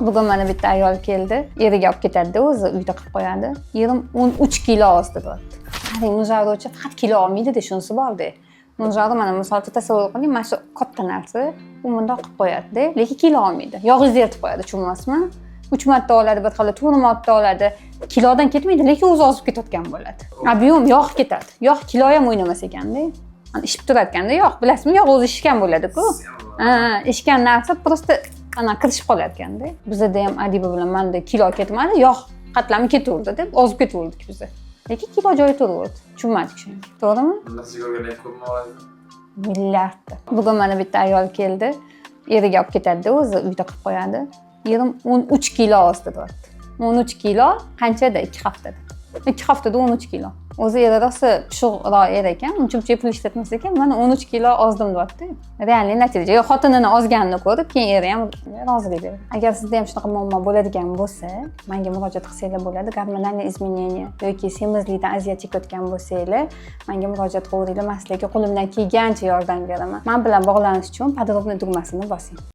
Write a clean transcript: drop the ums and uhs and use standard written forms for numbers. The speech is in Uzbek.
Bugun mana bitta ayol keldi. Eriga olib ketadi, o'zi uyda qilib qo'yadi. Erim 13 kilo ozdi deyapti. Qarang, muzavrochi faqat kilo olmaydi-da, shunisi bor-da. Muzavro mana misol tasavvur qiling, mana shu katta narsa, u bundoq qilib qo'yadi-da, lekin kilo olmaydi. Yog'ingizni eritib qo'yadi, tushunmasmi? 3 marta oladi, bir xil 4 marta oladi. Kilodan ketmaydi, lekin o'zi ozib ketayotgan bo'ladi. Ob'yom yog' ketadi. Yog' kilo ham o'ynamas ekanda. Ana ishib turayotganda yog', bilasizmi? Yog' o'zi ishgan bo'ladi-ku. Ishgan narsa prosta ana kirishib qolayotganda. Bizda ham Adiba bilan menda kilo ketmadi, yog' qatlami ketaverdi deb ozib ketaverdik biz. Lekin kilo joyi turaverdi. Tushunmadik shunga. To'g'rimi? Bunda sizga o'rgangan ko'pmi oladi? Milliardta. Bugun mana bitta ayol keldi. Eriga olib ketadi, o'zi uyda qilib qo'yadi. Erim 13 kilo ozdi deyapti. 13 kilo qanchada? 2 haftada. 2 haftada 13 kilo. O'zi eri rosa pishiqroq er ekan, uncha pul ishlatmas ekan, mana 13 kilo ozdim deyapti. Realniy natija. Yo xotinini ozganini ko'rib, keyin eri ham rozilik berdi. Agar sizda ham shunaqa muammo bo'ladigan bo'lsa, menga murojaat qilsanglar bo'ladi. Gormonal изменение yoki semizlikdan aziyat chekayotgan bo'lsanglar, menga murojaat qilavering. Men sizlarga qo'limdan kelgancha yordam beraman. Men bilan bog'lanish uchun podrobniy tugmasini bosing.